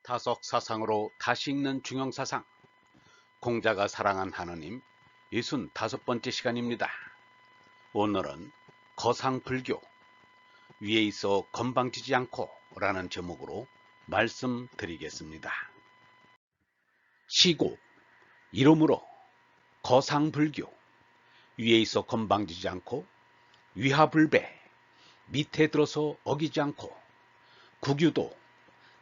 다석 사상으로 다시 읽는 중형사상, 공자가 사랑한 하느님 65번째 시간입니다. 오늘은 거상불교, 위에 있어 건방지지 않고 라는 제목으로 말씀드리겠습니다. 시고, 이름으로 거상불교, 위에 있어 건방지지 않고 위하불배, 밑에 들어서 어기지 않고 국유도,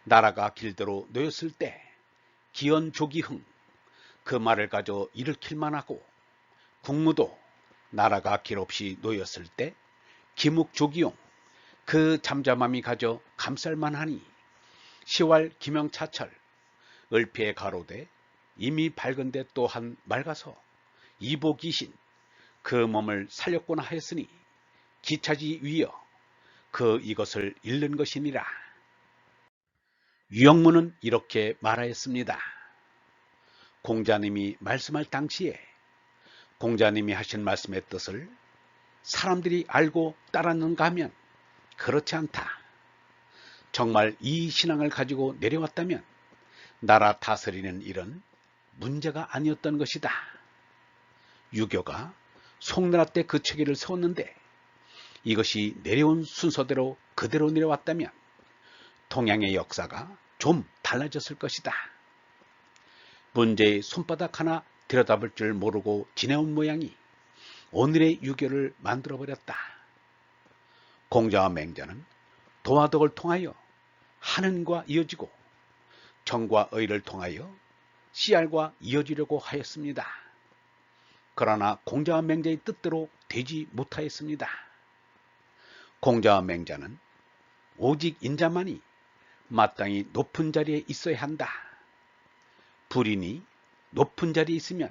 나라가 길대로 놓였을 때 기연조기흥, 그 말을 가져 일으킬만 하고 국무도, 나라가 길 없이 놓였을 때 기묵조기용, 그 잠잠함이 가져 감쌀만하니 시왈 기명차철, 을피에 가로되 이미 밝은데 또한 맑아서 이보기신, 그 몸을 살렸구나 하였으니 기차지 위여, 그 이것을 잃는 것이니라. 유영문은 이렇게 말하였습니다. 공자님이 말씀할 당시에 공자님이 하신 말씀의 뜻을 사람들이 알고 따랐는가 하면 그렇지 않다. 정말 이 신앙을 가지고 내려왔다면 나라 다스리는 일은 문제가 아니었던 것이다. 유교가 송나라 때 그 체계를 세웠는데 이것이 내려온 순서대로 그대로 내려왔다면 동양의 역사가 좀 달라졌을 것이다. 문제의 손바닥 하나 들여다볼 줄 모르고 지내온 모양이 오늘의 유교를 만들어버렸다. 공자와 맹자는 도화덕을 통하여 한은과 이어지고 정과 의를 통하여 씨알과 이어지려고 하였습니다. 그러나 공자와 맹자의 뜻대로 되지 못하였습니다. 공자와 맹자는 오직 인자만이 마땅히 높은 자리에 있어야 한다. 불인이 높은 자리에 있으면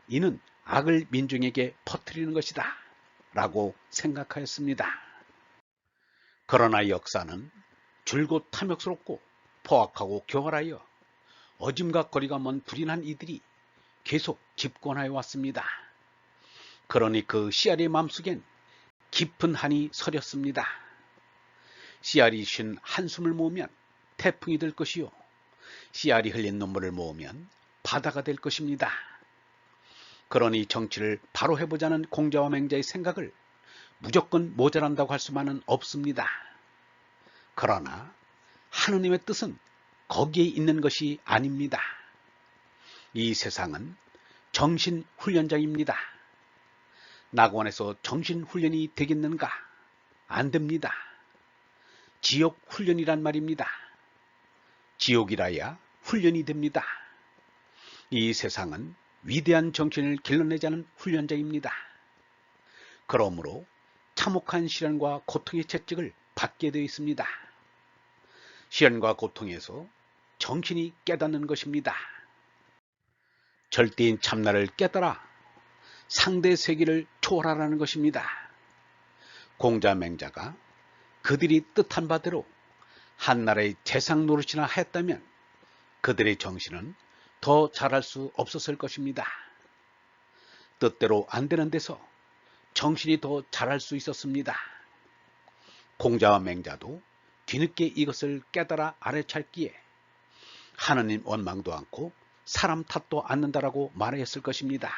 이는 악을 민중에게 퍼뜨리는 것이다 라고 생각하였습니다. 그러나 역사는 줄곧 탐욕스럽고 포악하고 교활하여 어짐과 먼 불인한 이들이 계속 집권하여 왔습니다. 그러니 그 씨알의 마음속엔 깊은 한이 서렸습니다. 씨알이 쉰 한숨을 모으면 태풍이 될 것이요, 씨알이 흘린 눈물을 모으면 바다가 될 것입니다. 그러니 정치를 바로 해보자는 공자와 맹자의 생각을 무조건 모자란다고 할 수만은 없습니다. 그러나 하느님의 뜻은 거기에 있는 것이 아닙니다. 이 세상은 정신훈련장입니다. 낙원에서 정신훈련이 되겠는가? 안 됩니다. 지옥훈련이란 말입니다. 지옥이라야 훈련이 됩니다. 이 세상은 위대한 정신을 길러내자는 훈련장입니다. 그러므로 참혹한 시련과 고통의 채찍을 받게 되어 있습니다. 시련과 고통에서 정신이 깨닫는 것입니다. 절대인 참나를 깨달아 상대 세계를 초월하라는 것입니다. 공자 맹자가 그들이 뜻한 바대로 한나라의 재상 노릇이나 하였다면 그들의 정신은 더 잘할 수 없었을 것입니다. 뜻대로 안 되는 데서 정신이 더 잘할 수 있었습니다. 공자와 맹자도 뒤늦게 이것을 깨달아 아래찰기에 하느님 원망도 않고 사람 탓도 않는다라고 말했을 것입니다.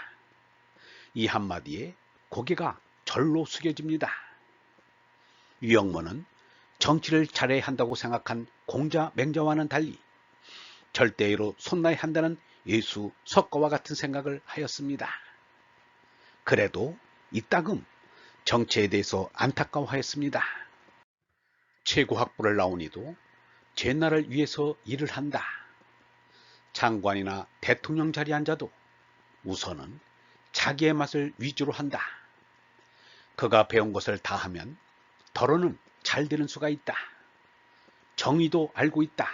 이 한마디에 고개가 절로 숙여집니다. 유영문은 정치를 잘해야 한다고 생각한 공자 맹자와는 달리 절대로 손나야 한다는 예수 석가와 같은 생각을 하였습니다. 그래도 이따금 정치에 대해서 안타까워하였습니다. 최고 학부를 나오니도 제나라를 위해서 일을 한다. 장관이나 대통령 자리에 앉아도 우선은 자기의 맛을 위주로 한다. 그가 배운 것을 다 하면 더러는 잘 되는 수가 있다. 정의도 알고 있다.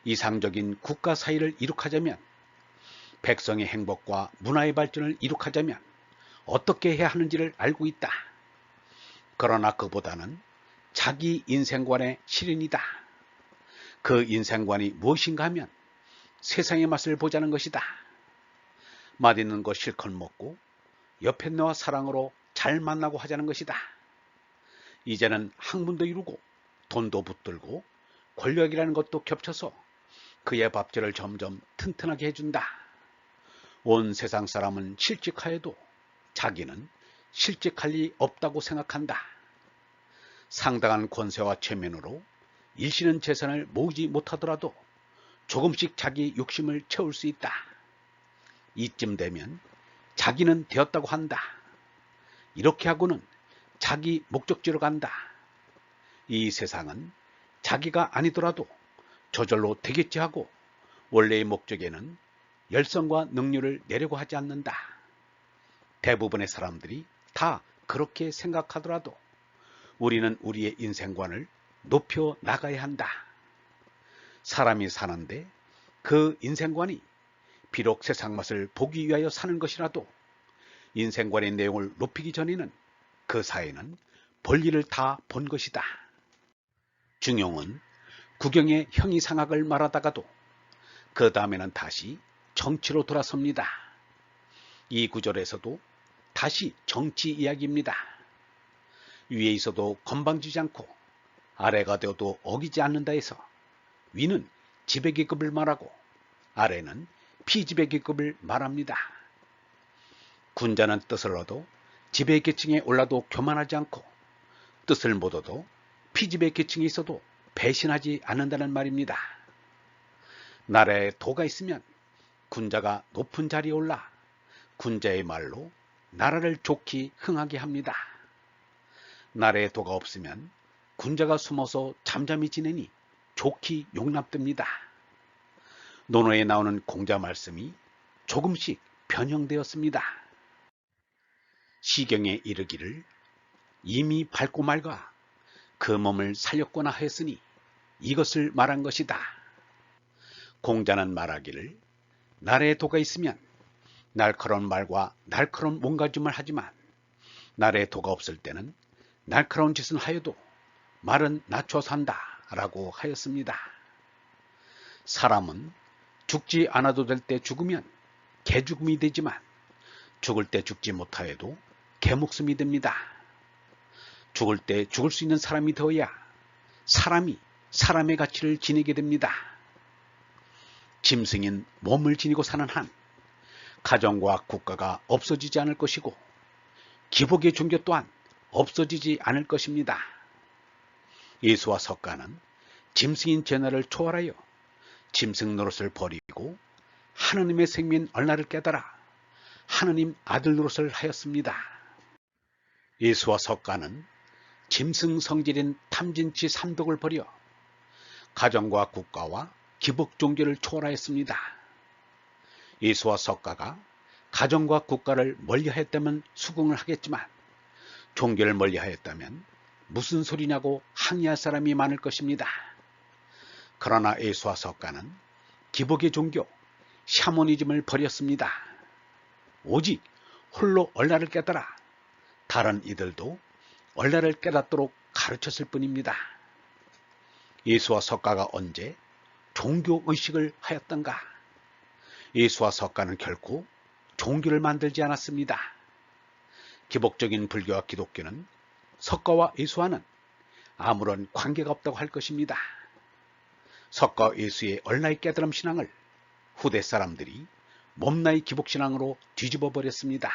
이상적인 국가 사회를 이룩하자면, 백성의 행복과 문화의 발전을 이룩하자면 어떻게 해야 하는지를 알고 있다. 그러나 그보다는 자기 인생관의 실현이다. 그 인생관이 무엇인가 하면 세상의 맛을 보자는 것이다. 맛있는 거 실컷 먹고 옆에 너와 사랑으로 잘 만나고 하자는 것이다. 이제는 학문도 이루고 돈도 붙들고 권력이라는 것도 겹쳐서 그의 밥줄을 점점 튼튼하게 해준다. 온 세상 사람은 실직하여도 자기는 실직할 리 없다고 생각한다. 상당한 권세와 체면으로 일시는 재산을 모으지 못하더라도 조금씩 자기 욕심을 채울 수 있다. 이쯤 되면 자기는 되었다고 한다. 이렇게 하고는 자기 목적지로 간다. 이 세상은 자기가 아니더라도 저절로 되겠지 하고 원래의 목적에는 열성과 능률을 내려고 하지 않는다. 대부분의 사람들이 다 그렇게 생각하더라도 우리는 우리의 인생관을 높여 나가야 한다. 사람이 사는데 그 인생관이 비록 세상 맛을 보기 위하여 사는 것이라도 인생관의 내용을 높이기 전에는 그 사이는 볼일을 다 본 것이다. 중용은 구경의 형이상학을 말하다가도 그 다음에는 다시 정치로 돌아섭니다. 이 구절에서도 다시 정치 이야기입니다. 위에 있어도 건방지지 않고 아래가 되어도 어기지 않는다 해서 위는 지배계급을 말하고 아래는 피지배계급을 말합니다. 군자는 뜻을 얻어 지배계층에 올라도 교만하지 않고 뜻을 못 얻어 피지배계층에 있어도 배신하지 않는다는 말입니다. 나라에 도가 있으면 군자가 높은 자리에 올라 군자의 말로 나라를 좋게 흥하게 합니다. 나라에 도가 없으면 군자가 숨어서 잠잠히 지내니 좋게 용납됩니다. 논어에 나오는 공자 말씀이 조금씩 변형되었습니다. 시경에 이르기를 이미 밟고 말과 그 몸을 살렸거나 하였으니 이것을 말한 것이다. 공자는 말하기를 나라에 도가 있으면 날카로운 말과 날카로운 몸가짐을 하지만 나라에 도가 없을 때는 날카로운 짓은 하여도 말은 낮춰서 한다 라고 하였습니다. 사람은 죽지 않아도 될 때 죽으면 개죽음이 되지만 죽을 때 죽지 못하여도 개목숨이 됩니다. 죽을 때 죽을 수 있는 사람이 되어야 사람이 사람의 가치를 지니게 됩니다. 짐승인 몸을 지니고 사는 한 가정과 국가가 없어지지 않을 것이고 기복의 종교 또한 없어지지 않을 것입니다. 예수와 석가는 짐승인 제나를 초월하여 짐승 노릇을 버리고 하느님의 생민 얼나를 깨달아 하느님 아들 노릇을 하였습니다. 예수와 석가는 짐승 성질인 탐진치 삼독을 버려 가정과 국가와 기복 종교를 초월하였습니다. 예수와 석가가 가정과 국가를 멀리하였다면 수긍을 하겠지만 종교를 멀리하였다면 무슨 소리냐고 항의할 사람이 많을 것입니다. 그러나 예수와 석가는 기복의 종교 샤머니즘을 버렸습니다. 오직 홀로 얼라를 깨달아 다른 이들도 얼라를 깨닫도록 가르쳤을 뿐입니다. 예수와 석가가 언제 종교의식을 하였던가? 예수와 석가는 결코 종교를 만들지 않았습니다. 기복적인 불교와 기독교는 석가와 예수와는 아무런 관계가 없다고 할 것입니다. 석가 예수의 얼라의 깨달음 신앙을 후대 사람들이 몸나이 기복신앙으로 뒤집어 버렸습니다.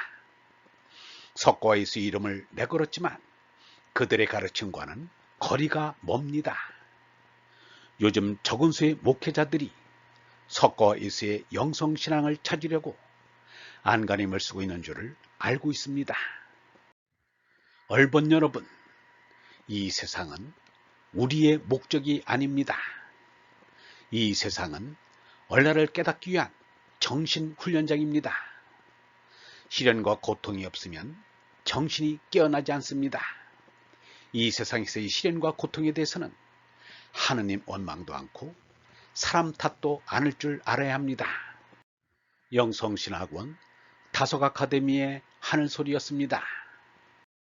석가와 예수의 이름을 내걸었지만 그들의 가르침과는 거리가 멉니다. 요즘 적은 수의 목회자들이 석가와 예수의 영성신앙을 찾으려고 안간힘을 쓰고 있는 줄을 알고 있습니다. 얼본 여러분, 이 세상은 우리의 목적이 아닙니다. 이 세상은 얼라를 깨닫기 위한 정신훈련장입니다. 시련과 고통이 없으면 정신이 깨어나지 않습니다. 이 세상에서의 시련과 고통에 대해서는 하느님 원망도 않고 사람 탓도 않을 줄 알아야 합니다. 영성신학원 다속 아카데미의 하늘소리였습니다.